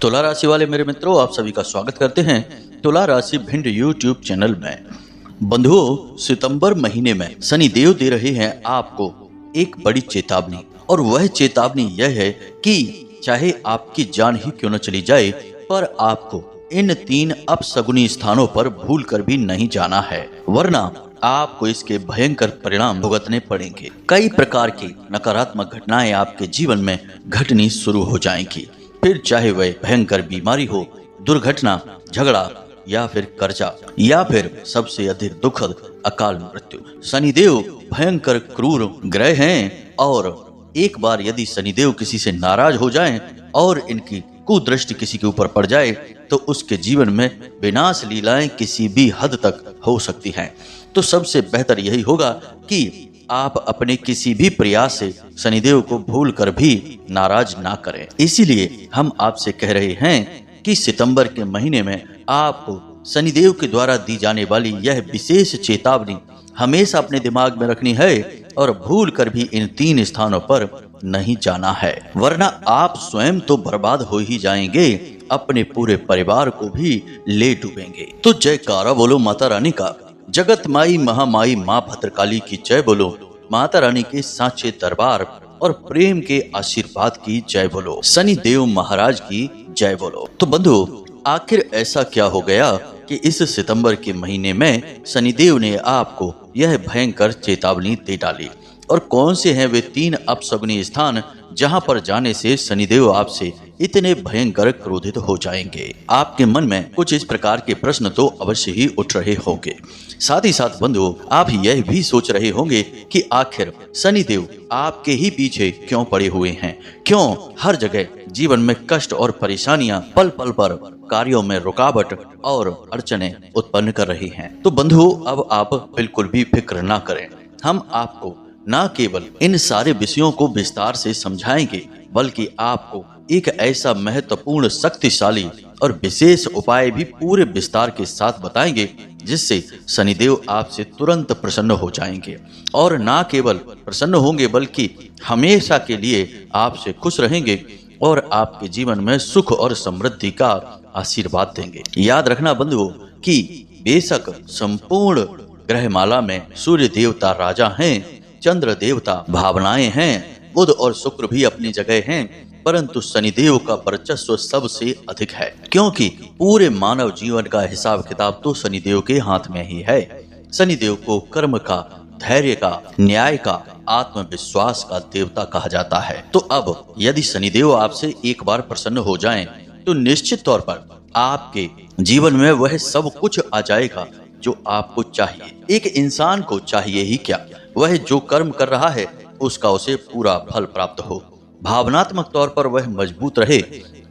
तुला राशि वाले मेरे मित्रों, आप सभी का स्वागत करते हैं तुला राशि भिंड यूट्यूब चैनल में। बंधुओं, सितंबर महीने में शनि देव दे रहे हैं आपको एक बड़ी चेतावनी, और वह चेतावनी यह है कि चाहे आपकी जान ही क्यों न चली जाए, पर आपको इन 3 अपशगुनी स्थानों पर भूल कर भी नहीं जाना है, वरना आपको इसके भयंकर परिणाम भुगतने पड़ेंगे। कई प्रकार की नकारात्मक घटनाएं आपके जीवन में घटनी शुरू हो जाएंगी, फिर चाहे वह भयंकर बीमारी हो, दुर्घटना, झगड़ा या फिर कर्जा, या फिर सबसे अधिक दुखद अकाल मृत्यु। शनिदेव भयंकर क्रूर ग्रह हैं, और एक बार यदि शनिदेव किसी से नाराज हो जाएं और इनकी कुदृष्टि किसी के ऊपर पड़ जाए तो उसके जीवन में विनाश लीलाएं किसी भी हद तक हो सकती हैं। तो सबसे बेहतर यही होगा कि आप अपने किसी भी प्रयास से शनिदेव को भूल कर भी नाराज ना करें। इसीलिए हम आपसे कह रहे हैं कि सितंबर के महीने में आपको शनिदेव के द्वारा दी जाने वाली यह विशेष चेतावनी हमेशा अपने दिमाग में रखनी है, और भूल कर भी इन 3 स्थानों पर नहीं जाना है, वरना आप स्वयं तो बर्बाद हो ही जाएंगे, अपने पूरे परिवार को भी ले डूबेंगे। तो जयकारा बोलो माता रानी का, जगत माई महामाई माँ भद्रकाली की जय बोलो, माता रानी के सांचे दरबार और प्रेम के आशीर्वाद की जय बोलो, शनि देव महाराज की जय बोलो। तो बंधु, आखिर ऐसा क्या हो गया कि इस सितंबर के महीने में शनिदेव ने आपको यह भयंकर चेतावनी दे डाली, और कौन से हैं वे 3 अपशगुनी स्थान जहां पर जाने से शनिदेव आपसे इतने भयंकर क्रोधित हो जाएंगे? आपके मन में कुछ इस प्रकार के प्रश्न तो अवश्य ही उठ रहे होंगे। साथ ही साथ बंधुओं, आप यह भी सोच रहे होंगे कि आखिर शनिदेव आपके ही पीछे क्यों पड़े हुए हैं, क्यों हर जगह जीवन में कष्ट और परेशानियां पल पल पर कार्यों में रुकावट और अड़चने उत्पन्न कर रही हैं। तो बंधुओं, अब आप बिल्कुल भी फिक्र ना करें, हम आपको न केवल इन सारे विषयों को विस्तार से समझाएंगे, बल्कि आपको एक ऐसा महत्वपूर्ण, शक्तिशाली और विशेष उपाय भी पूरे विस्तार के साथ बताएंगे, जिससे शनिदेव आपसे तुरंत प्रसन्न हो जाएंगे, और न केवल प्रसन्न होंगे बल्कि हमेशा के लिए आपसे खुश रहेंगे और आपके जीवन में सुख और समृद्धि का आशीर्वाद देंगे। याद रखना बंधुओं कि बेशक संपूर्ण ग्रहमाला में सूर्य देवता राजा हैं, चंद्र देवता भावनाएं हैं, बुध और शुक्र भी अपनी जगह हैं, परंतु शनिदेव का वर्चस्व सबसे अधिक है, क्योंकि पूरे मानव जीवन का हिसाब किताब तो शनिदेव के हाथ में ही है। शनिदेव को कर्म का, धैर्य का, न्याय का, आत्मविश्वास का देवता कहा जाता है। तो अब यदि शनिदेव आपसे एक बार प्रसन्न हो जाएं, तो निश्चित तौर पर आपके जीवन में वह सब कुछ आ जाएगा जो आपको चाहिए। एक इंसान को चाहिए ही क्या, वह जो कर्म कर रहा है उसका उसे पूरा फल प्राप्त हो, भावनात्मक तौर पर वह मजबूत रहे,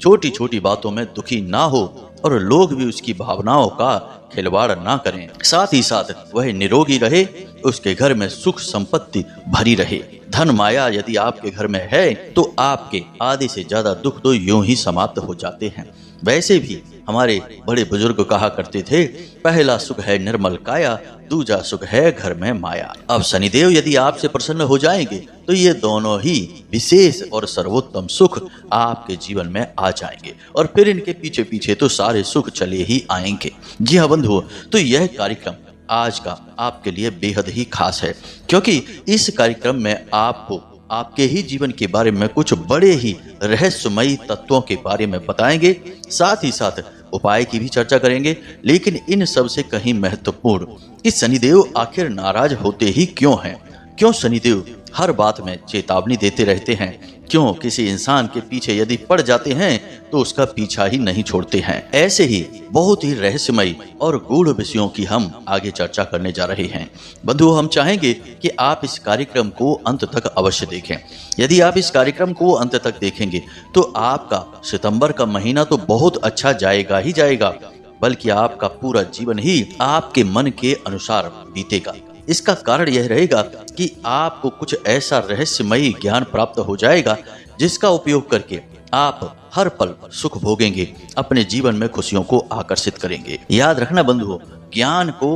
छोटी छोटी बातों में दुखी ना हो, और लोग भी उसकी भावनाओं का खिलवाड़ ना करें। साथ ही साथ वह निरोगी रहे, उसके घर में सुख संपत्ति भरी रहे। धन माया यदि आपके घर में है तो आपके आधे से ज्यादा दुख तो यूं ही समाप्त हो जाते हैं। वैसे भी हमारे बड़े बुजुर्ग कहा करते थे, पहला सुख है निर्मल काया, दूजा सुख है घर में माया। अब शनिदेव यदि आपसे प्रसन्न हो जाएंगे तो ये दोनों ही विशेष और सर्वोत्तम सुख आपके जीवन में आ जाएंगे, और फिर इनके पीछे पीछे तो सारे सुख चले ही आएंगे। जी हाँ बंधुओं, तो यह कार्यक्रम आज का आपके लिए बेहद ही खास है, क्योंकि इस कार्यक्रम में आपको आपके ही जीवन के बारे में कुछ बड़े ही रहस्यमयी तत्वों के बारे में बताएंगे, साथ ही साथ उपाय की भी चर्चा करेंगे। लेकिन इन सब से कहीं महत्वपूर्ण कि शनिदेव आखिर नाराज होते ही क्यों हैं, क्यों शनिदेव हर बात में चेतावनी देते रहते हैं, क्यों किसी इंसान के पीछे यदि पड़ जाते हैं तो उसका पीछा ही नहीं छोड़ते हैं। ऐसे ही बहुत ही रहस्यमयी और गूढ़ विषयों की हम आगे चर्चा करने जा रहे हैं। बंधुओं, हम चाहेंगे कि आप इस कार्यक्रम को अंत तक अवश्य देखें। यदि आप इस कार्यक्रम को अंत तक देखेंगे तो आपका सितंबर का महीना तो बहुत अच्छा जाएगा ही जाएगा, बल्कि आपका पूरा जीवन ही आपके मन के अनुसार बीतेगा। इसका कारण यह रहेगा कि आपको कुछ ऐसा रहस्यमयी ज्ञान प्राप्त हो जाएगा, जिसका उपयोग करके आप हर पल सुख भोगेंगे, अपने जीवन में खुशियों को आकर्षित करेंगे। याद रखना बंधुओं, ज्ञान को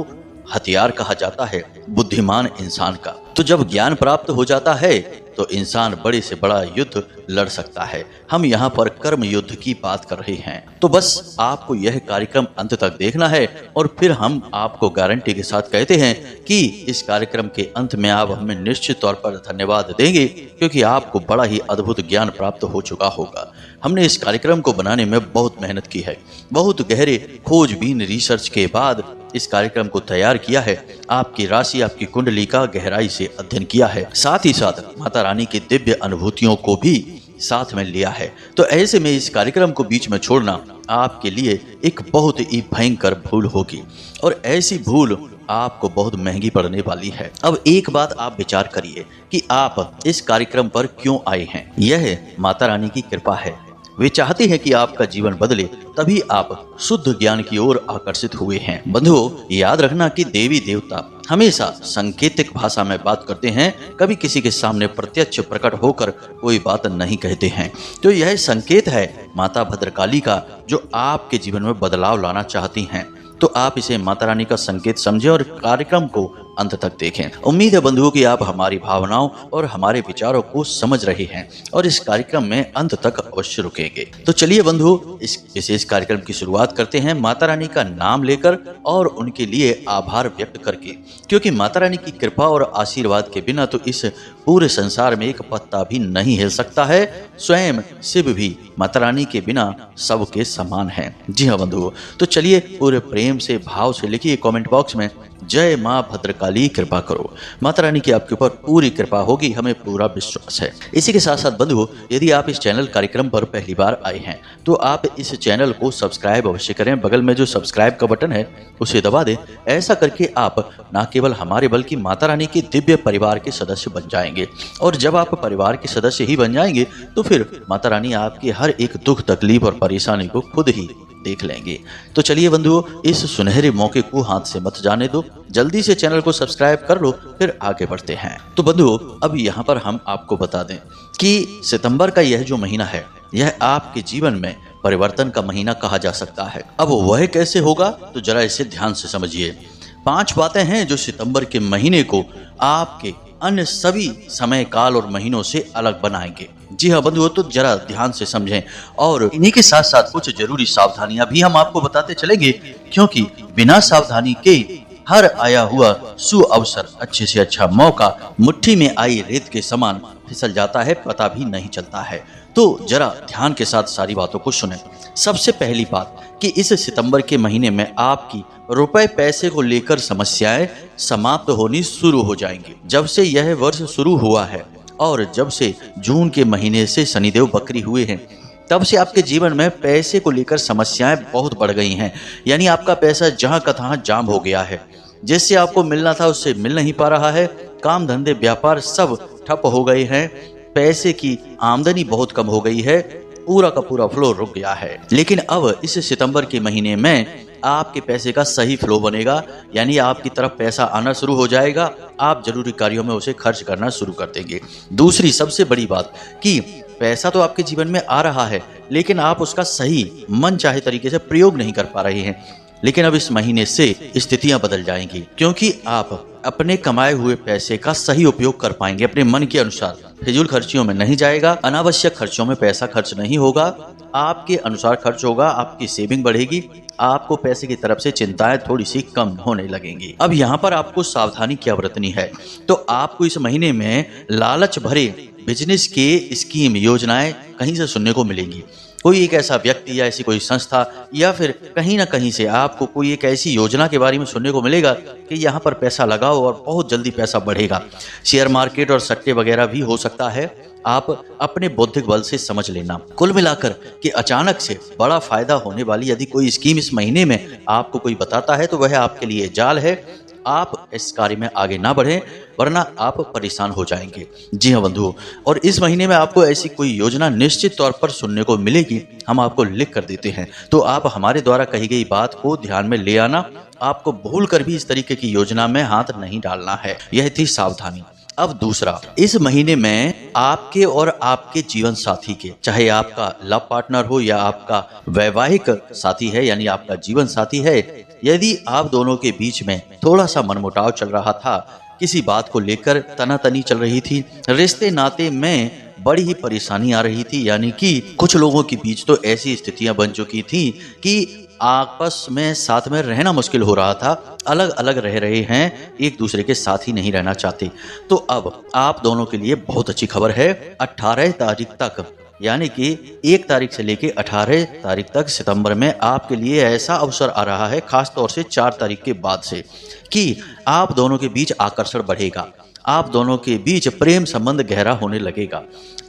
हथियार कहा जाता है बुद्धिमान इंसान का। तो जब ज्ञान प्राप्त हो जाता है तो इंसान बड़े से बड़ा युद्ध लड़ सकता है। हम यहाँ पर कर्म युद्ध की बात कर रहे हैं। तो बस आपको यह कार्यक्रम अंत तक देखना है और फिर हम आपको गारंटी के साथ कहते हैं कि इस कार्यक्रम के अंत में आप हमें निश्चित तौर पर धन्यवाद देंगे, क्योंकि आपको बड़ा ही अद्भुत ज्ञान प्राप्त हो चुका होगा। हमने इस कार्यक्रम को बनाने में बहुत मेहनत की है, बहुत गहरे खोजबीन रिसर्च के बाद इस कार्यक्रम को तैयार किया है। आपकी राशि, आपकी कुंडली का गहराई से अध्ययन किया है, साथ ही साथ माता रानी की दिव्य अनुभूतियों को भी साथ में लिया है। तो ऐसे में इस कार्यक्रम को बीच में छोड़ना आपके लिए एक बहुत ही भयंकर भूल होगी, और ऐसी भूल आपको बहुत महंगी पड़ने वाली है। अब एक बात आप विचार करिए कि आप इस कार्यक्रम पर क्यों आए हैं। यह माता रानी की कृपा है। वे चाहते हैं कि आपका जीवन बदले, तभी आप शुद्ध ज्ञान की ओर आकर्षित हुए हैं। बंधुओं, याद रखना कि देवी देवता हमेशा सांकेतिक भाषा में बात करते हैं, कभी किसी के सामने प्रत्यक्ष प्रकट होकर कोई बात नहीं कहते हैं। तो यह संकेत है माता भद्रकाली का, जो आपके जीवन में बदलाव लाना चाहती हैं। तो आप इसे माता रानी का संकेत समझें और कार्यक्रम को अंत तक देखें। उम्मीद है बंधुओं कि आप हमारी भावनाओं और हमारे विचारों को समझ रहे हैं और इस कार्यक्रम में अंत तक अवश्य रुकेंगे। तो चलिए बंधुओं, इस विशेष कार्यक्रम की शुरुआत करते हैं माता रानी का नाम लेकर और उनके लिए आभार व्यक्त करके, क्योंकि माता रानी की कृपा और आशीर्वाद के बिना तो इस पूरे संसार में एक पत्ता भी नहीं हिल सकता है। स्वयं शिव भी माता रानी के बिना सबके समान है। जी हाँ बंधुओं, तो चलिए पूरे प्रेम से, भाव से लिखिए कमेंट बॉक्स में, जय माँ भद्रकाली कृपा करो। माता रानी की आपके ऊपर पूरी कृपा होगी, हमें पूरा विश्वास है। इसी के साथ साथ बंधुओं, यदि आप इस चैनल कार्यक्रम पर पहली बार आए हैं तो आप इस चैनल को सब्सक्राइब अवश्य करें। बगल में जो सब्सक्राइब का बटन है उसे दबा दें। ऐसा करके आप न केवल हमारे बल्कि माता रानी के दिव्य परिवार के सदस्य बन जाएंगे, और जब आप परिवार के सदस्य ही बन जाएंगे तो फिर माता रानी आपके हर एक दुख, तकलीफ और परेशानी को खुद ही देख लेंगे। तो चलिए बंधुओं, इस सुनहरे मौके को हाथ से मत जाने दो, जल्दी से चैनल को सब्सक्राइब कर लो, फिर आगे बढ़ते हैं। तो बंधुओं, अब यहाँ पर हम आपको बता दें कि सितंबर का यह जो महीना है, यह आपके जीवन में परिवर्तन का महीना कहा जा सकता है। अब वह कैसे होगा, तो जरा इसे ध्यान से समझिए। 5 बातें हैं जो सितंबर के महीने को आपके अन्य सभी समय, काल और महीनों से अलग बनाएंगे। जी हाँ बंधुओं, तो जरा ध्यान से समझें, और इन्हीं के साथ साथ कुछ जरूरी सावधानियां भी हम आपको बताते चलेंगे, क्योंकि बिना सावधानी के हर आया हुआ सुअवसर, अच्छे से अच्छा मौका मुट्ठी में आई रेत के समान फिसल जाता है, पता भी नहीं चलता है। तो जरा ध्यान के साथ सारी बातों को सुनें। सबसे पहली बात कि इस सितंबर के महीने में आपकी रुपए पैसे को लेकर समस्याएं समाप्त होनी शुरू हो जाएंगी। जब से यह वर्ष शुरू हुआ है और जब से जून के महीने से शनिदेव बकरी हुए हैं, तब से आपके जीवन में पैसे को लेकर समस्याएं बहुत बढ़ गई हैं। यानी आपका पैसा जहां का तहां जाम हो गया है, जिससे आपको मिलना था उससे मिल नहीं पा रहा है। काम धंधे व्यापार सब ठप हो गए हैं, पैसे की आमदनी बहुत कम हो गई है, पूरा का पूरा फ्लो रुक गया है। लेकिन अब इस सितंबर के महीने में आपके पैसे का सही फ्लो बनेगा, यानी आपकी तरफ पैसा आना शुरू हो जाएगा। आप जरूरी कार्यों में उसे खर्च करना शुरू कर देंगे। दूसरी सबसे बड़ी बात कि पैसा तो आपके जीवन में आ रहा है, लेकिन आप उसका सही मन चाहे तरीके से प्रयोग नहीं कर पा रहे हैं। लेकिन अब इस महीने से स्थितियां बदल जाएंगी, क्योंकि आप अपने कमाए हुए पैसे का सही उपयोग कर पाएंगे अपने मन के अनुसार। फिजूल खर्चियों में नहीं जाएगा, अनावश्यक खर्चों में पैसा खर्च नहीं होगा, आपके अनुसार खर्च होगा, आपकी सेविंग बढ़ेगी, आपको पैसे की तरफ से चिंताएं थोड़ी सी कम होने लगेंगी। अब यहाँ पर आपको सावधानी क्या बरतनी है, तो आपको इस महीने में लालच भरे बिजनेस के स्कीम, योजनाएं कहीं से सुनने को मिलेंगी। कोई एक ऐसा व्यक्ति या ऐसी कोई संस्था या फिर कहीं ना कहीं से आपको कोई एक ऐसी योजना के बारे में सुनने को मिलेगा कि यहाँ पर पैसा लगाओ और बहुत जल्दी पैसा बढ़ेगा। शेयर मार्केट और सट्टे वगैरह भी हो सकता है, आप अपने बौद्धिक बल से समझ लेना। कुल मिलाकर कि अचानक से बड़ा फायदा होने वाली यदि कोई स्कीम इस महीने में आपको कोई बताता है तो वह आपके लिए जाल है। आप इस कार्य में आगे ना बढ़ें, वरना आप परेशान हो जाएंगे। जी हाँ बंधुओं, और इस महीने में आपको ऐसी कोई योजना निश्चित तौर पर सुनने को मिलेगी, हम आपको लिख कर देते हैं। तो आप हमारे द्वारा कही गई बात को ध्यान में ले आना। आपको भूल कर भी इस तरीके की योजना में हाथ नहीं डालना है। यह थी सावधानी। अब दूसरा, इस महीने में आपके और आपके जीवन साथी के, चाहे आपका लव पार्टनर हो या आपका वैवाहिक साथी है यानी आपका जीवन साथी है, यदि आप दोनों के बीच में थोड़ा सा मनमुटाव चल रहा था किसी बात को लेकर तनातनी चल रही थी, रिश्ते नाते में बड़ी ही परेशानी आ रही थी। यानी कि कुछ लोगों के बीच तो ऐसी स्थितियां बन चुकी थी कि आपस में साथ में रहना मुश्किल हो रहा था, अलग अलग रह रहे हैं, एक दूसरे के साथ ही नहीं रहना चाहते। तो अब आप दोनों के लिए बहुत अच्छी खबर है। 18 तारीख तक, यानी कि 1 तारीख से लेके 18 तारीख तक सितंबर में आपके लिए ऐसा अवसर आ रहा है, खास तौर से 4 तारीख के बाद से, कि आप दोनों के बीच आकर्षण बढ़ेगा, आप दोनों के बीच प्रेम संबंध गहरा होने लगेगा।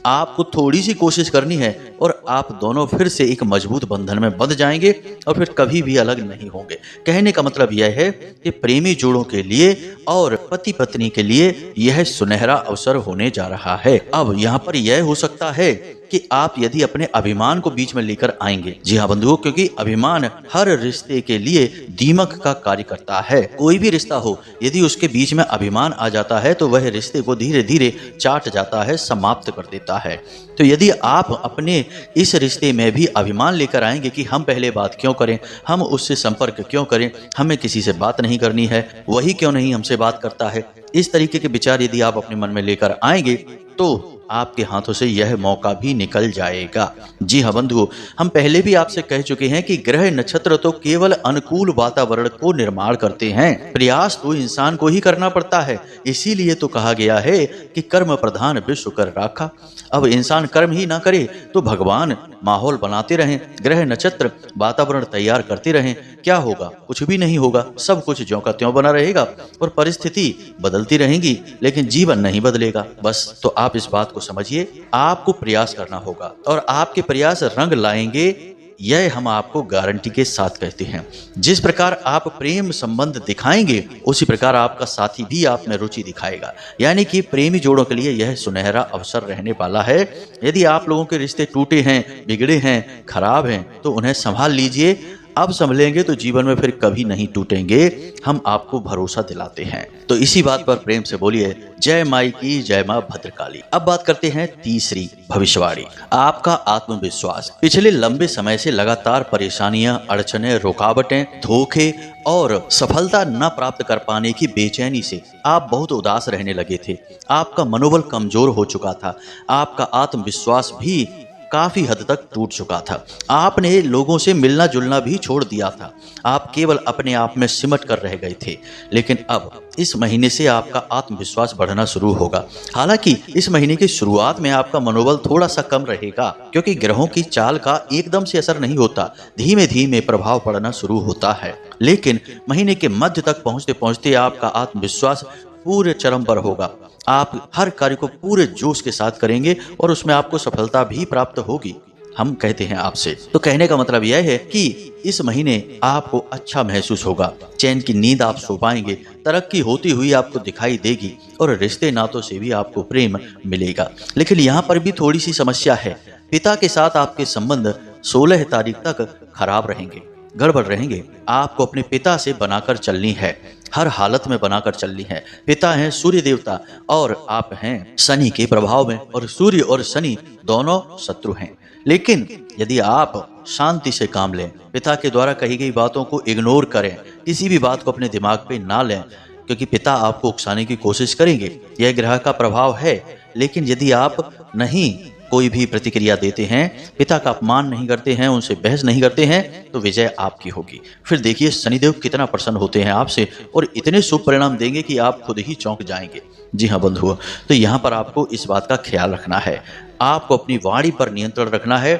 आपको थोड़ी सी कोशिश करनी है और आप दोनों फिर से एक मजबूत बंधन में बंध जाएंगे और फिर कभी भी अलग नहीं होंगे। कहने का मतलब यह है कि प्रेमी जोड़ों के लिए और पति पत्नी के लिए यह सुनहरा अवसर होने जा रहा है। अब यहाँ पर यह हो सकता है कि आप यदि अपने अभिमान को बीच में लेकर आएंगे। जी हाँ बंधुओं, क्योंकि अभिमान हर रिश्ते के लिए दीमक का कार्य करता है। कोई भी रिश्ता हो, यदि उसके बीच में अभिमान आ जाता है तो वह रिश्ते को धीरे धीरे चाट जाता है, समाप्त कर देता है। तो यदि आप अपने इस रिश्ते में भी अभिमान लेकर आएंगे कि हम पहले बात क्यों करें, हम उससे संपर्क क्यों करें, हमें किसी से बात नहीं करनी है, वही क्यों नहीं हमसे बात करता है, इस तरीके के विचार यदि आप अपने मन में लेकर आएंगे तो आपके हाथों से यह मौका भी निकल जाएगा। जी हाँ बंधुओं, हम पहले भी आपसे कह चुके हैं कि ग्रह नक्षत्र तो केवल अनुकूल वातावरण को निर्माण करते हैं, प्रयास तो इंसान को ही करना पड़ता है। इसीलिए तो कहा गया है कि कर्म प्रधान विश्व कर राखा। अब इंसान कर्म ही ना करे तो भगवान माहौल बनाते रहें, ग्रह नक्षत्र वातावरण तैयार करते रहें, क्या होगा? कुछ भी नहीं होगा, सब कुछ ज्यों का त्यों बना रहेगा और परिस्थिति बदलती रहेंगी, लेकिन जीवन नहीं बदलेगा। बस तो आप इस बात को समझिए, आपको प्रयास करना होगा और आपके प्रयास रंग लाएंगे, यह हम आपको गारंटी के साथ कहते हैं। जिस प्रकार आप प्रेम संबंध दिखाएंगे उसी प्रकार आपका साथी भी आप में रुचि दिखाएगा। यानी कि प्रेमी जोड़ों के लिए यह सुनहरा अवसर रहने वाला है। यदि आप लोगों के रिश्ते टूटे हैं, बिगड़े हैं, खराब हैं तो उन्हें संभाल लीजिए। अब संभलेंगे तो जीवन में फिर कभी नहीं टूटेंगे, हम आपको भरोसा दिलाते हैं। तो इसी बात पर प्रेम से बोलिए जय माई की, जय मां भद्रकाली। अब बात करते हैं तीसरी भविष्यवाणी, आपका आत्मविश्वास। पिछले लंबे समय से लगातार परेशानियां, अड़चने, रुकावटें, धोखे और सफलता न प्राप्त कर पाने की बेचैनी से आप बहुत उदास रहने लगे थे। आपका मनोबल कमजोर हो चुका था, आपका आत्मविश्वास भी काफी हद तक टूट चुका था। आपने लोगों से मिलना जुलना भी छोड़ दिया था, आप केवल अपने आप में सिमट कर रह गए थे। लेकिन अब इस महीने से आपका आत्मविश्वास बढ़ना शुरू होगा। हालांकि इस महीने की शुरुआत में आपका मनोबल थोड़ा सा कम रहेगा, क्योंकि ग्रहों की चाल का एकदम से असर नहीं होता, धीमे धीमे प्रभाव पड़ना शुरू होता है। लेकिन महीने के मध्य तक पहुंचते पहुंचते आपका आत्मविश्वास पूरे चरम पर होगा। आप हर कार्य को पूरे जोश के साथ करेंगे और उसमें आपको सफलता भी प्राप्त होगी। हम कहते हैं आपसे, तो कहने का मतलब यह है कि इस महीने आपको अच्छा महसूस होगा, चैन की नींद आप सो पाएंगे, तरक्की होती हुई आपको दिखाई देगी और रिश्ते नातों से भी आपको प्रेम मिलेगा। लेकिन यहाँ पर भी थोड़ी सी समस्या है, पिता के साथ आपके संबंध 16 तारीख तक खराब रहेंगे, गड़बड़ रहेंगे। आपको अपने पिता से बनाकर चलनी है, हर हालत में बनाकर चलनी है। पिता हैं सूर्य देवता और आप हैं शनि के प्रभाव में, और सूर्य और शनि दोनों शत्रु हैं। लेकिन यदि आप शांति से काम लें, पिता के द्वारा कही गई बातों को इग्नोर करें, किसी भी बात को अपने दिमाग पे ना लें, क्योंकि पिता आपको उकसाने की कोशिश करेंगे, यह ग्रह का प्रभाव है। लेकिन यदि आप नहीं कोई भी प्रतिक्रिया देते हैं, पिता का अपमान नहीं करते हैं, उनसे बहस नहीं करते हैं, तो विजय आपकी होगी। फिर देखिए शनिदेव कितना प्रसन्न होते हैं आपसे और इतने शुभ परिणाम देंगे कि आप खुद ही चौंक जाएंगे। जी हाँ बंधुओं, तो यहाँ पर आपको इस बात का ख्याल रखना है, आपको अपनी वाणी पर नियंत्रण रखना है,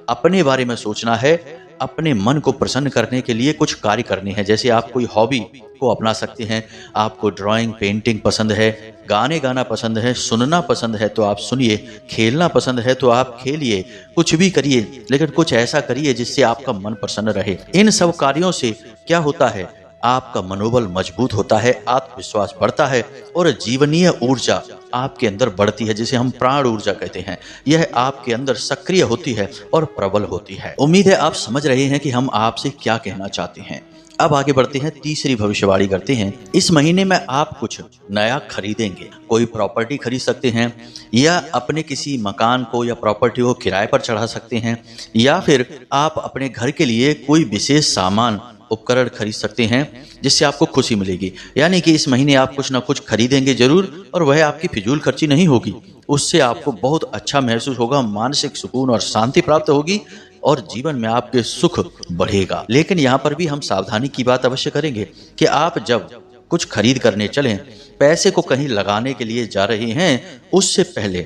अपने बारे में सोचना है, अपने मन को प्रसन्न करने के लिए कुछ कार्य करने हैं। जैसे आप कोई हॉबी को अपना सकते हैं, आपको ड्राइंग, पेंटिंग पसंद है, गाने गाना पसंद है, सुनना पसंद है तो आप सुनिए, खेलना पसंद है तो आप खेलिए, कुछ भी करिए, लेकिन कुछ ऐसा करिए जिससे आपका मन प्रसन्न रहे। इन सब कार्यों से क्या होता है, आपका मनोबल मजबूत होता है, आत्मविश्वास बढ़ता है और जीवनीय ऊर्जा आपके अंदर बढ़ती है, जिसे हम प्राण ऊर्जा कहते हैं। यह आपके अंदर सक्रिय होती है और प्रबल होती है। उम्मीद है आप समझ रहे हैं कि हम आपसे क्या कहना चाहते हैं। अब आगे बढ़ते हैं, तीसरी भविष्यवाणी करते हैं। इस महीने में आप कुछ नया खरीदेंगे, कोई प्रॉपर्टी खरीद सकते हैं, या अपने किसी मकान को या प्रॉपर्टी को किराए पर चढ़ा सकते हैं, या फिर आप अपने घर के लिए कोई विशेष सामान उपकरण खरीद सकते हैं जिससे आपको खुशी मिलेगी। यानी कि इस महीने आप कुछ ना कुछ खरीदेंगे जरूर, और वह आपकी फिजूल खर्ची नहीं होगी। उससे आपको बहुत अच्छा महसूस होगा, मानसिक सुकून और शांति प्राप्त होगी और जीवन में आपके सुख बढ़ेगा। लेकिन यहाँ पर भी हम सावधानी की बात अवश्य करेंगे कि आप जब कुछ खरीद करने चलें, पैसे को कहीं लगाने के लिए जा रहे हैं, उससे पहले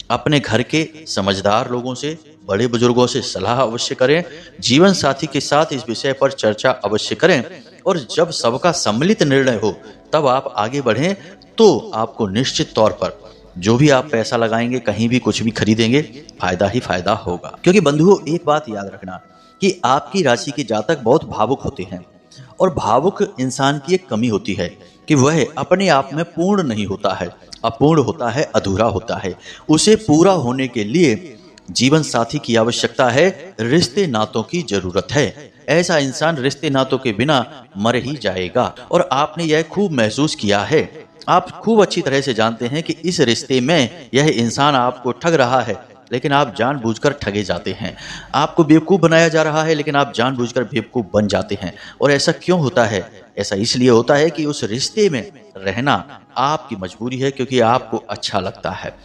अपने घर के समझदार लोगों से, बड़े बुजुर्गों से सलाह अवश्य करें। जीवन साथी के साथ इस विषय पर चर्चा अवश्य करें, और जब सबका सम्मिलित निर्णय हो तब आप आगे बढ़ें। तो आपको निश्चित तौर पर जो भी आप पैसा लगाएंगे, कहीं भी कुछ भी खरीदेंगे, फायदा ही फायदा होगा। क्योंकि बंधुओं, एक बात याद रखना कि आपकी राशि के जातक बहुत भावुक होते हैं, और भावुक इंसान की एक कमी होती है कि वह अपने आप में पूर्ण नहीं होता है, अपूर्ण होता है, अधूरा होता है। उसे पूरा होने के लिए जीवन साथी की आवश्यकता है, रिश्ते नातों की जरूरत है। ऐसा इंसान रिश्ते नातों के बिना मर ही जाएगा, और आपने यह खूब महसूस किया है। आप खूब अच्छी तरह से जानते हैं कि इस रिश्ते में यह इंसान आपको ठग रहा है, लेकिन आप जानबूझकर ठगे जाते हैं। आपको बेवकूफ़ बनाया जा रहा है, लेकिन आप जानबूझकर बेवकूफ़ बन जाते हैं। और ऐसा क्यों होता है? ऐसा इसलिए होता है कि उस रिश्ते में रहना आपकी मजबूरी है, क्योंकि आपको अच्छा लगता है,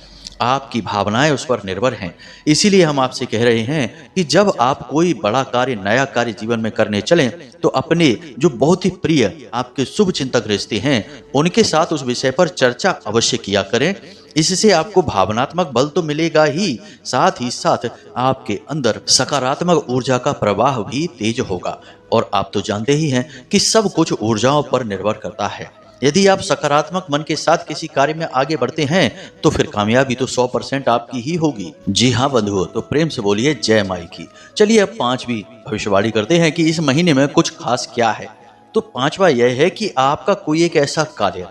आपकी भावनाएं उस पर निर्भर हैं। इसीलिए हम आपसे कह रहे हैं कि जब आप कोई बड़ा कार्य, नया कार्य जीवन में करने चलें, तो अपने जो बहुत ही प्रिय आपके शुभ चिंतक रिश्ते हैं, उनके साथ उस विषय पर चर्चा अवश्य किया करें। इससे आपको भावनात्मक बल तो मिलेगा ही साथ आपके अंदर सकारात्मक ऊर्जा का प्रवाह भी तेज होगा। और आप तो जानते ही हैं कि सब कुछ ऊर्जाओं पर निर्भर करता है। यदि आप सकारात्मक मन के साथ किसी कार्य में आगे बढ़ते हैं, तो फिर कामयाबी तो 100% आपकी ही होगी। जी हाँ बंधुओं, तो प्रेम से बोलिए जय माई की। चलिए अब पांचवी भविष्यवाणी करते हैं कि इस महीने में कुछ खास क्या है। तो पांचवा यह है कि आपका कोई एक ऐसा कार्य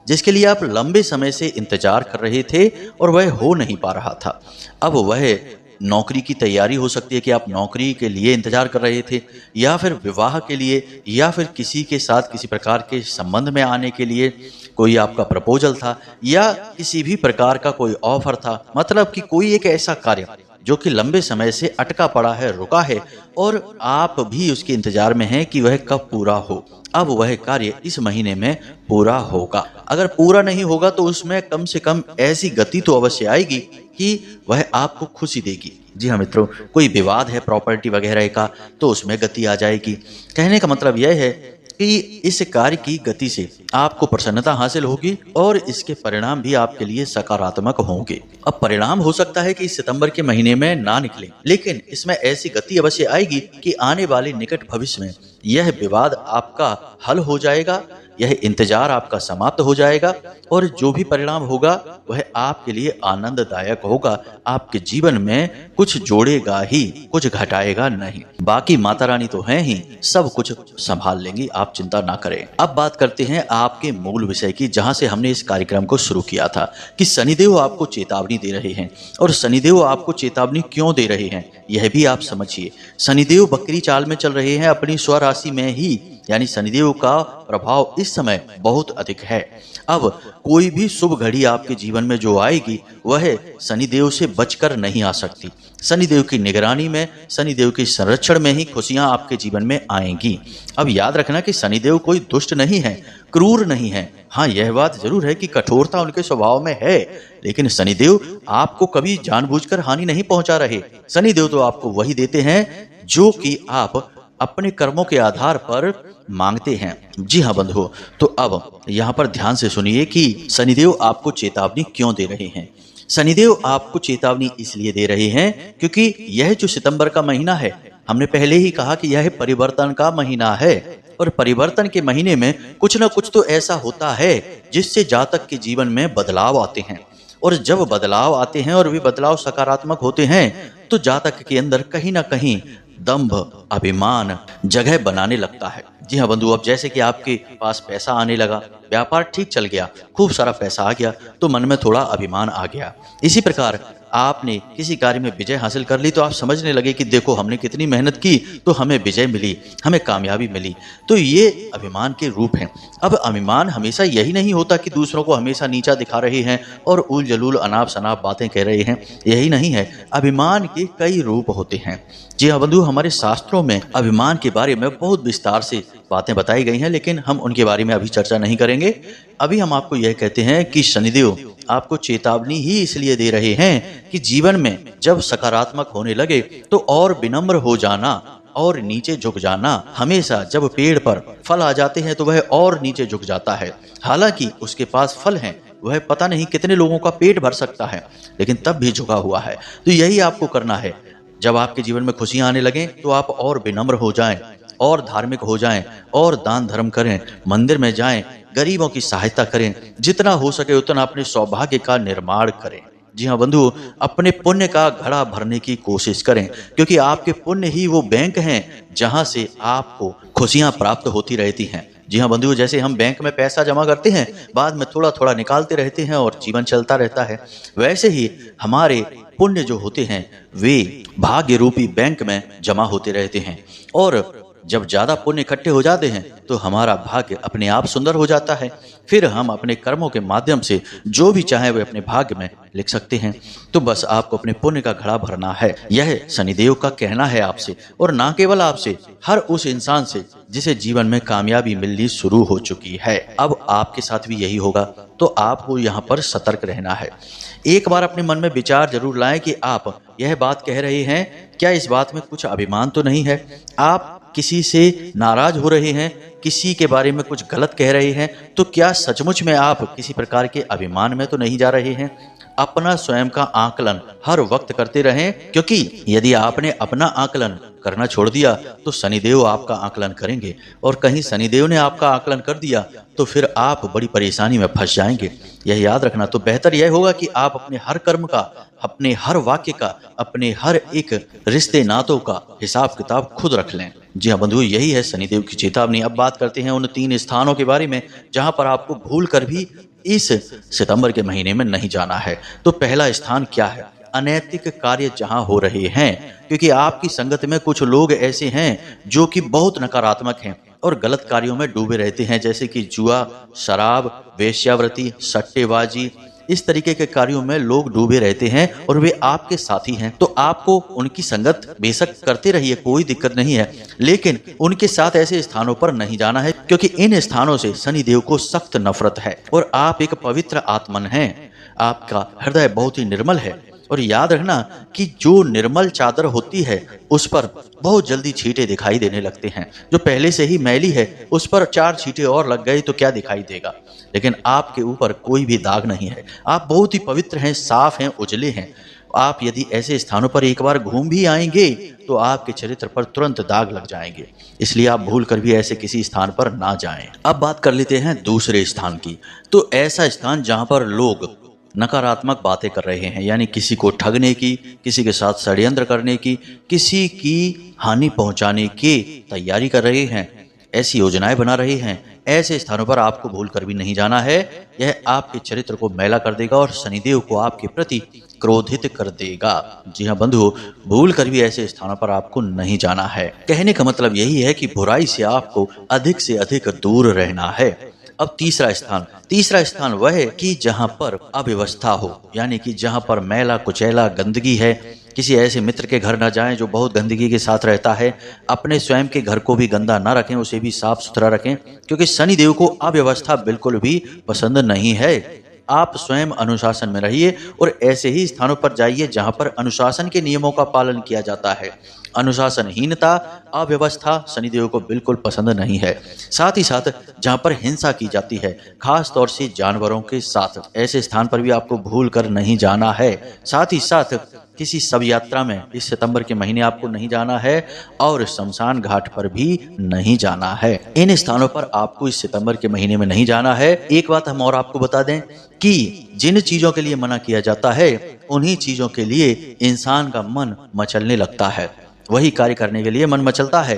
जिसके लिए आप लंबे समय से इंतजार कर रहे थे और वह हो नहीं पा रहा था, अब वह नौकरी की तैयारी हो सकती है कि आप नौकरी के लिए इंतजार कर रहे थे, या फिर विवाह के लिए, या फिर किसी के साथ किसी प्रकार के संबंध में आने के लिए कोई आपका प्रपोजल था, या किसी भी प्रकार का कोई ऑफर था। मतलब कि कोई एक ऐसा कार्य जो कि लंबे समय से अटका पड़ा है, रुका है, और आप भी उसके इंतजार में हैं कि वह कब पूरा हो। अब वह कार्य इस महीने में पूरा होगा। अगर पूरा नहीं होगा तो उसमें कम से कम ऐसी गति तो अवश्य आएगी कि वह आपको खुशी देगी। जी हाँ मित्रों, कोई विवाद है प्रॉपर्टी वगैरह का, तो उसमें गति आ जाएगी। कहने का मतलब यह है कि इस कार्य की गति से आपको प्रसन्नता हासिल होगी और इसके परिणाम भी आपके लिए सकारात्मक होंगे। अब परिणाम हो सकता है कि इस सितंबर के महीने में ना निकले, लेकिन इसमें ऐसी गति अवश्य आएगी कि आने वाले निकट भविष्य में यह विवाद आपका हल हो जाएगा, यह इंतजार आपका समाप्त हो जाएगा, और जो भी परिणाम होगा वह आपके लिए आनंददायक होगा। आपके जीवन में कुछ जोड़ेगा ही, कुछ घटाएगा नहीं। बाकी माता रानी तो हैं ही, सब कुछ संभाल लेंगी, आप चिंता ना करें। अब बात करते हैं आपके मूल विषय की, जहां से हमने इस कार्यक्रम को शुरू किया था कि शनिदेव आपको चेतावनी दे रहे हैं। और शनिदेव आपको चेतावनी क्यों दे रहे हैं यह भी आप समझिए। शनिदेव बकरी चाल में चल रहे हैं, अपनी स्वराशि में ही, यानी शनिदेव का प्रभाव इस समय बहुत अधिक है। अब कोई भी शुभ घड़ी आपके जीवन में जो आएगी वह शनिदेव से बचकर नहीं आ सकती। शनिदेव की निगरानी में, शनिदेव के संरक्षण में ही खुशियां आपके जीवन में आएंगी। अब याद रखना कि शनिदेव कोई दुष्ट नहीं है, क्रूर नहीं है। हाँ, यह बात जरूर है कि कठोरता उनके स्वभाव में है, लेकिन शनिदेव आपको कभी जानबूझकर हानि नहीं पहुंचा रहे। शनिदेव तो आपको वही देते हैं जो कि आप अपने कर्मों के आधार पर मांगते हैं। जी हाँ बंधुओं, तो अब यहाँ पर ध्यान से सुनिए कि शनिदेव आपको चेतावनी क्यों दे रहे हैं। शनिदेव आपको चेतावनी इसलिए दे रहे हैं क्योंकि यह जो सितंबर का महीना है, हमने पहले ही कहा कि यह परिवर्तन का महीना है, और परिवर्तन के महीने में कुछ न कुछ तो ऐसा होता है जिससे जातक के जीवन में बदलाव आते हैं। और जब बदलाव आते हैं और वे बदलाव सकारात्मक होते हैं, तो जातक के अंदर कहीं ना कहीं दंभ, अभिमान जगह बनाने लगता है। जी हाँ बंधु, अब जैसे कि आपके पास पैसा आने लगा, व्यापार ठीक चल गया, खूब सारा पैसा आ गया, तो मन में थोड़ा अभिमान आ गया। इसी प्रकार आपने किसी कार्य में विजय हासिल कर ली तो आप समझने लगे कि देखो हमने कितनी मेहनत की तो हमें विजय मिली, हमें कामयाबी मिली। तो ये अभिमान के रूप हैं। अब अभिमान हमेशा यही नहीं होता कि दूसरों को हमेशा नीचा दिखा रहे हैं और उल जलूल अनाप शनाप बातें कह रहे हैं, यही नहीं है। अभिमान के कई रूप होते हैं। जी हाँ बंधु, हमारे शास्त्रों में अभिमान के बारे में बहुत विस्तार से बातें बताई गई हैं, लेकिन हम उनके बारे में अभी चर्चा नहीं करेंगे। अभी हम आपको यह कहते हैं कि शनिदेव आपको चेतावनी ही इसलिए दे रहे हैं कि जीवन में जब सकारात्मक होने लगे तो और विनम्र हो जाना और नीचे झुक जाना। हमेशा जब पेड़ पर फल आ जाते हैं तो वह और नीचे झुक जाता है। हालांकि उसके पास फल हैं, वह पता नहीं कितने लोगों का पेट भर सकता है, लेकिन तब भी झुका हुआ है। तो यही आपको करना है। जब आपके जीवन में खुशियां आने लगें तो आप और विनम्र हो जाएं और धार्मिक हो जाएं और दान धर्म करें, मंदिर में जाएं, गरीबों की सहायता करें, जितना हो सके उतना अपने सौभाग्य का निर्माण करें। जी हाँ बंधु, अपने पुण्य का घड़ा भरने की कोशिश करें, क्योंकि आपके पुण्य ही वो बैंक हैं जहां से आपको खुशियां प्राप्त होती रहती हैं। जी हाँ बंधु, जैसे हम बैंक में पैसा जमा करते हैं, बाद में थोड़ा थोड़ा निकालते रहते हैं और जीवन चलता रहता है, वैसे ही हमारे पुण्य जो होते हैं वे भाग्य रूपी बैंक में जमा होते रहते हैं। और जब ज्यादा पुण्य इकट्ठे हो जाते हैं तो हमारा भाग्य अपने आप सुंदर हो जाता है। फिर हम अपने कर्मों के माध्यम से जो भी चाहे वे अपने भाग्य में लिख सकते हैं। तो बस आपको अपने पुण्य का घड़ा भरना है, यह शनिदेव का कहना है आपसे, और ना केवल आपसे, हर उस इंसान से जिसे जीवन में कामयाबी मिलनी शुरू हो चुकी है। अब आपके साथ भी यही होगा, तो आपको यहाँ पर सतर्क रहना है। एक बार अपने मन में विचार जरूर लाएं कि आप यह बात कह रहे हैं, क्या इस बात में कुछ अभिमान तो नहीं है? आप किसी से नाराज हो रहे हैं, किसी के बारे में कुछ गलत कह रहे हैं, तो क्या सचमुच में आप किसी प्रकार के अभिमान में तो नहीं जा रहे हैं? अपना स्वयं का आकलन हर वक्त करते रहें, क्योंकि यदि आपने अपना आकलन करना छोड़ दिया तो शनिदेव आपका आकलन करेंगे, और कहीं शनिदेव ने आपका आकलन कर दिया तो फिर आप बड़ी परेशानी में फंस जाएंगे। यह याद रखना। तो बेहतर यह होगा कि आप अपने हर कर्म का, अपने हर वाक्य का, अपने हर एक रिश्ते नातों का हिसाब किताब खुद रख लें। जी हाँ बंधु, यही है शनिदेव की चेतावनी। अब बात करते हैं उन 3 स्थानों के बारे में जहां पर आपको भूल कर भी इस सितंबर के महीने में नहीं जाना है। तो पहला स्थान क्या है? अनैतिक कार्य जहां हो रहे हैं, क्योंकि आपकी संगत में कुछ लोग ऐसे हैं जो कि बहुत नकारात्मक हैं और गलत कार्यों में डूबे रहते हैं, जैसे कि जुआ, शराब, वेश्यावृत्ति, सट्टेबाजी, इस तरीके के कार्यों में लोग डूबे रहते हैं और वे आपके साथी हैं। तो आपको उनकी संगत बेशक करते रहिए, कोई दिक्कत नहीं है, लेकिन उनके साथ ऐसे स्थानों पर नहीं जाना है, क्योंकि इन स्थानों से शनिदेव को सख्त नफरत है। और आप एक पवित्र आत्मन हैं, आपका हृदय बहुत ही निर्मल है। और याद रखना कि जो निर्मल चादर होती है उस पर बहुत जल्दी छींटे दिखाई देने लगते हैं। जो पहले से ही मैली है उस पर 4 छींटे और लग गए तो क्या दिखाई देगा, लेकिन आपके ऊपर कोई भी दाग नहीं है। आप बहुत ही पवित्र हैं, साफ हैं, उजले हैं। आप यदि ऐसे स्थानों पर एक बार घूम भी आएंगे तो आपके चरित्र पर तुरंत दाग लग जाएंगे, इसलिए आप भूल कर भी ऐसे किसी स्थान पर ना जाएं। अब बात कर लेते हैं दूसरे स्थान की। तो ऐसा स्थान जहां पर लोग नकारात्मक बातें कर रहे हैं, यानी किसी को ठगने की, किसी के साथ षड्यंत्र करने की, किसी की हानि पहुंचाने की तैयारी कर रहे हैं, ऐसी योजनाएं बना रहे हैं, ऐसे स्थानों पर आपको भूल कर भी नहीं जाना है। यह आपके चरित्र को मैला कर देगा और शनिदेव को आपके प्रति क्रोधित कर देगा। जी हाँ बंधु, भूल कर भी ऐसे स्थानों पर आपको नहीं जाना है। कहने का मतलब यही है कि बुराई से आपको अधिक से अधिक दूर रहना है। अब तीसरा स्थान वह है कि जहां पर अव्यवस्था हो, यानी कि जहां पर मैला कुचैला गंदगी है। किसी ऐसे मित्र के घर न जाएं जो बहुत गंदगी के साथ रहता है। अपने स्वयं के घर को भी गंदा ना रखें, उसे भी साफ सुथरा रखें, क्योंकि शनिदेव को अव्यवस्था बिल्कुल भी पसंद नहीं है। आप स्वयं अनुशासन में रहिए और ऐसे ही स्थानों पर जाइए जहां पर अनुशासन के नियमों का पालन किया जाता है। अनुशासनहीनता, अव्यवस्था शनिदेव को बिल्कुल पसंद नहीं है। साथ ही साथ जहां पर हिंसा की जाती है, खास तौर से जानवरों के साथ, ऐसे स्थान पर भी आपको भूल कर नहीं जाना है। साथ ही साथ किसी शव यात्रा में इस सितंबर के महीने आपको नहीं जाना है और शमशान घाट पर भी नहीं जाना है। इन स्थानों पर आपको इस सितंबर के महीने में नहीं जाना है। एक बात हम और आपको बता दें कि जिन चीजों के लिए मना किया जाता है उन्हीं चीजों के लिए इंसान का मन मचलने लगता है। वही कार्य करने के लिए मन मचलता है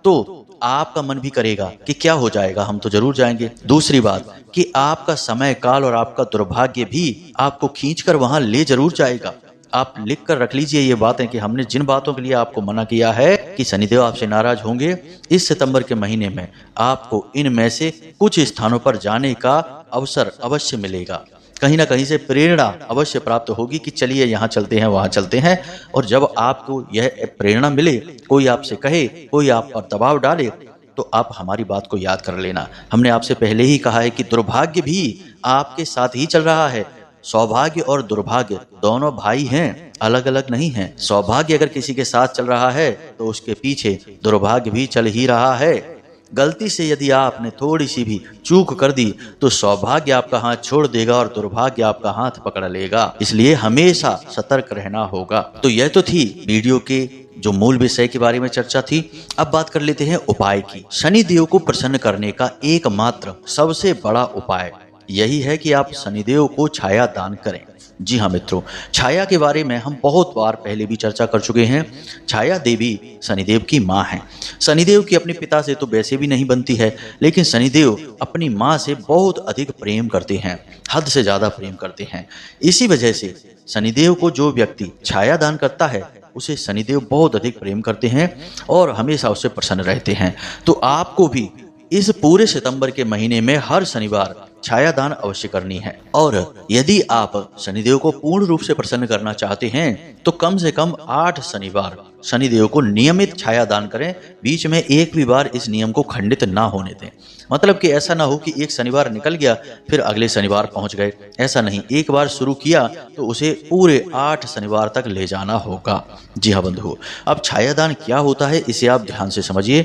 तो आपका मन भी करेगा कि क्या हो जाएगा, हम तो जरूर जाएंगे। दूसरी बात कि आपका समय काल और आपका दुर्भाग्य भी आपको खींचकर वहां ले जरूर जाएगा। आप लिख कर रख लीजिए ये बातें कि हमने जिन बातों के लिए आपको मना किया है कि शनिदेव आपसे नाराज होंगे, इस सितंबर के महीने में आपको इनमें से कुछ स्थानों पर जाने का अवसर अवश्य मिलेगा। कहीं ना कहीं से प्रेरणा अवश्य प्राप्त होगी कि चलिए यहाँ चलते हैं, वहाँ चलते हैं। और जब आपको यह प्रेरणा मिले, कोई आपसे कहे, कोई आप पर दबाव डाले, तो आप हमारी बात को याद कर लेना। हमने आपसे पहले ही कहा है कि दुर्भाग्य भी आपके साथ ही चल रहा है। सौभाग्य और दुर्भाग्य दोनों भाई हैं, अलग अलग नहीं हैं। सौभाग्य अगर किसी के साथ चल रहा है तो उसके पीछे दुर्भाग्य भी चल ही रहा है। गलती से यदि आपने थोड़ी सी भी चूक कर दी तो सौभाग्य आपका हाथ छोड़ देगा और दुर्भाग्य आपका हाथ पकड़ लेगा। इसलिए हमेशा सतर्क रहना होगा। तो यह तो थी वीडियो के जो मूल विषय के बारे में चर्चा थी। अब बात कर लेते हैं उपाय की। शनिदेव को प्रसन्न करने का एकमात्र सबसे बड़ा उपाय यही है कि आप शनिदेव को छाया दान करें। जी हाँ मित्रों, छाया के बारे में हम बहुत बार पहले भी चर्चा कर चुके हैं। छाया देवी शनिदेव की माँ है। शनिदेव की अपने पिता से तो वैसे भी नहीं बनती है, लेकिन शनिदेव अपनी माँ से बहुत अधिक प्रेम करते हैं, हद से ज़्यादा प्रेम करते हैं। इसी वजह से शनिदेव को जो व्यक्ति छाया दान करता है उसे शनिदेव बहुत अधिक प्रेम करते हैं और हमेशा उससे प्रसन्न रहते हैं। तो आपको भी इस पूरे सितंबर के महीने में हर शनिवार छाया दान अवश्य करनी है। और यदि आप शनिदेव को पूर्ण रूप से प्रसन्न करना चाहते हैं तो कम से कम 8 शनिवार शनिदेव को नियमित छाया दान करें। बीच में एक भी बार इस नियम को खंडित ना होने दें। मतलब कि ऐसा ना हो कि एक शनिवार निकल गया फिर अगले शनिवार पहुंच गए, ऐसा नहीं। एक बार शुरू किया तो उसे पूरे 8 शनिवार तक ले जाना होगा। जी हाँ बंधुओं, अब छाया दान क्या होता है इसे आप ध्यान से समझिए।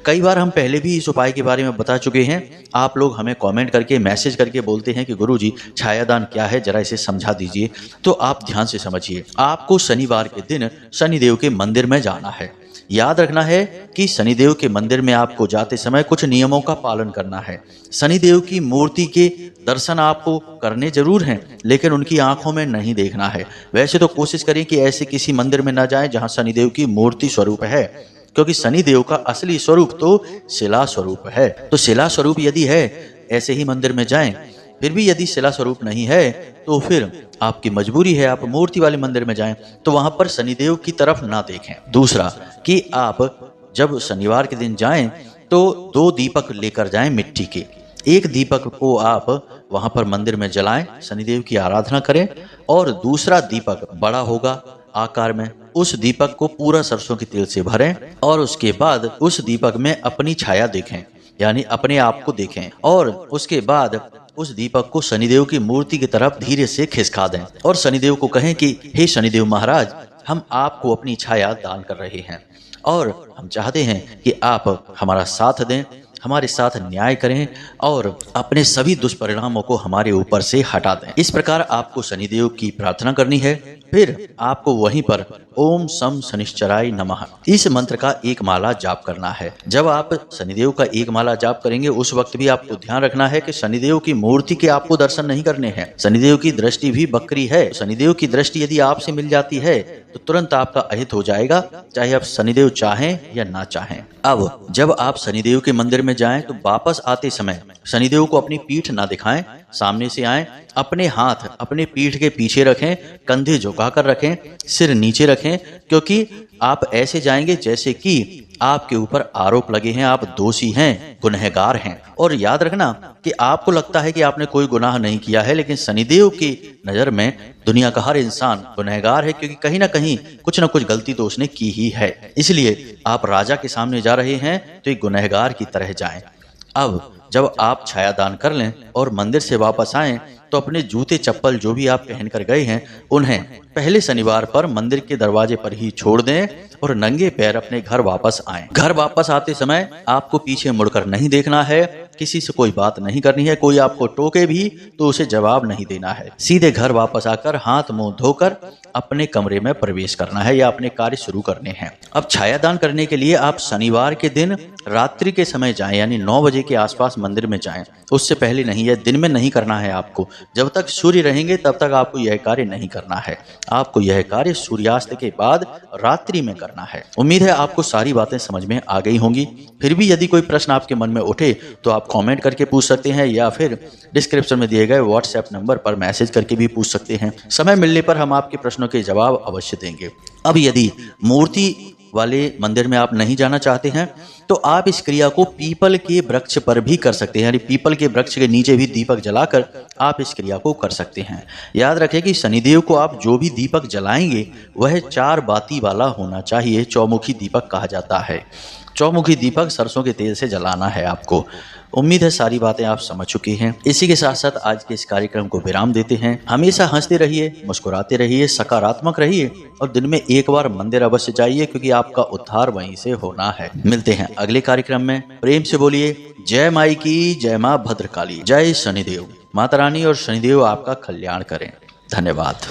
कई बार हम पहले भी इस उपाय के बारे में बता चुके हैं। आप लोग हमें कमेंट करके मैसेज करके बोलते हैं कि गुरुजी छाया दान क्या है, जरा इसे समझा दीजिए। तो आप ध्यान से समझिए। आपको शनिवार के दिन शनिदेव के मंदिर में जाना है। याद रखना है कि शनिदेव के मंदिर में आपको जाते समय कुछ नियमों का पालन करना है। शनिदेव की मूर्ति के दर्शन आपको करने जरूर हैं, लेकिन उनकी आंखों में नहीं देखना है। वैसे तो कोशिश करें कि ऐसे किसी मंदिर में ना जाएं जहां शनिदेव की मूर्ति स्वरूप है, क्योंकि शनिदेव का असली स्वरूप तो शिला स्वरूप है। तो शिला स्वरूप यदि है ऐसे ही मंदिर में जाएं। फिर भी यदि शिला स्वरूप नहीं है तो फिर आपकी मजबूरी है आप मूर्ति वाले मंदिर में जाएं, तो वहां पर शनिदेव की तरफ ना देखें। दूसरा कि आप जब शनिवार के दिन जाएं तो 2 दीपक लेकर जाएं मिट्टी के। एक दीपक को आप वहां पर मंदिर में जलाएं, शनिदेव की आराधना करें, और दूसरा दीपक बड़ा होगा आकार में, उस दीपक को पूरा सरसों के तेल से भरें और उसके बाद उस दीपक में अपनी छाया देखें, यानी अपने आप को देखें। और उसके बाद उस दीपक को शनिदेव की मूर्ति की तरफ धीरे से खिसका दें और शनिदेव को कहें कि हे शनिदेव महाराज, हम आपको अपनी छाया दान कर रहे हैं और हम चाहते हैं कि आप हमारा साथ दें, हमारे साथ न्याय करें और अपने सभी दुष्परिणामों को हमारे ऊपर से हटा दें। इस प्रकार आपको शनिदेव की प्रार्थना करनी है। फिर आपको वहीं पर ओम सम शनिश्चराय नमः इस मंत्र का एक माला जाप करना है। जब आप शनिदेव का एक माला जाप करेंगे उस वक्त भी आपको ध्यान रखना है कि शनिदेव की मूर्ति के आपको दर्शन नहीं करने हैं। शनिदेव की दृष्टि भी बकरी है। शनिदेव की दृष्टि यदि आपसे मिल जाती है तो तुरंत आपका अहित हो जाएगा, चाहे आप शनिदेव चाहें या ना चाहें। अब जब आप शनिदेव के मंदिर में जाएं तो वापस आते समय शनिदेव को अपनी पीठ ना दिखाएं, सामने से आएं, अपने हाथ अपने पीठ के पीछे रखें, कंधे झुकाकर रखें, सिर नीचे रखें, क्योंकि आप ऐसे जाएंगे जैसे कि आपके ऊपर आरोप लगे हैं, आप दोषी हैं, गुनहगार हैं। और याद रखना कि आपको लगता है कि आपने कोई गुनाह नहीं किया है, लेकिन शनिदेव की नजर में दुनिया का हर इंसान गुनहगार है, क्योंकि कहीं ना कहीं कुछ ना कुछ गलती तो उसने की ही है। इसलिए आप राजा के सामने जा रहे हैं तो एक गुनहगार की तरह जाएं। अब जब आप छाया दान कर लें और मंदिर से वापस आएं तो अपने जूते चप्पल जो भी आप पहन कर गए हैं उन्हें पहले शनिवार पर मंदिर के दरवाजे पर ही छोड़ दें और नंगे पैर अपने घर वापस आएं। घर वापस आते समय आपको पीछे मुड़कर नहीं देखना है, किसी से कोई बात नहीं करनी है, कोई आपको टोके भी तो उसे जवाब नहीं देना है। सीधे घर वापस आकर हाथ मुंह धोकर अपने कमरे में प्रवेश करना है या अपने कार्य शुरू करने हैं। अब छाया दान करने के लिए आप शनिवार के दिन रात्रि के समय जाएं, यानी 9 बजे के आसपास मंदिर में जाएं। उससे पहले नहीं, है दिन में नहीं करना है आपको। जब तक सूर्य रहेंगे तब तक आपको यह कार्य नहीं करना है। आपको यह कार्य सूर्यास्त के बाद रात्रि में करना है। उम्मीद है आपको सारी बातें समझ में आ गई होंगी। फिर भी यदि कोई प्रश्न आपके मन में उठे तो आप आप कमेंट करके पूछ सकते हैं या फिर डिस्क्रिप्शन में दिए गए व्हाट्सएप नंबर पर मैसेज करके भी पूछ सकते हैं। समय मिलने पर हम आपके प्रश्नों के जवाब अवश्य देंगे। अब यदि मूर्ति वाले मंदिर में आप नहीं जाना चाहते हैं तो आप इस क्रिया को पीपल के वृक्ष पर भी कर सकते हैं, यानी पीपल के वृक्ष के नीचे भी दीपक जलाकर आप इस क्रिया को कर सकते हैं। याद रखें कि शनिदेव को आप जो भी दीपक जलाएंगे वह 4 बाती वाला होना चाहिए। चौमुखी दीपक कहा जाता है। चौमुखी दीपक सरसों के तेल से जलाना है आपको। उम्मीद है सारी बातें आप समझ चुके हैं। इसी के साथ साथ आज के इस कार्यक्रम को विराम देते हैं। हमेशा हंसते रहिए, मुस्कुराते रहिए, सकारात्मक रहिए और दिन में एक बार मंदिर अवश्य जाइए, क्योंकि आपका उद्धार वहीं से होना है। मिलते हैं अगले कार्यक्रम में। प्रेम से बोलिए जय माई की, जय माँ भद्रकाली, जय शनिदेव। माता रानी और शनिदेव आपका कल्याण करें। धन्यवाद।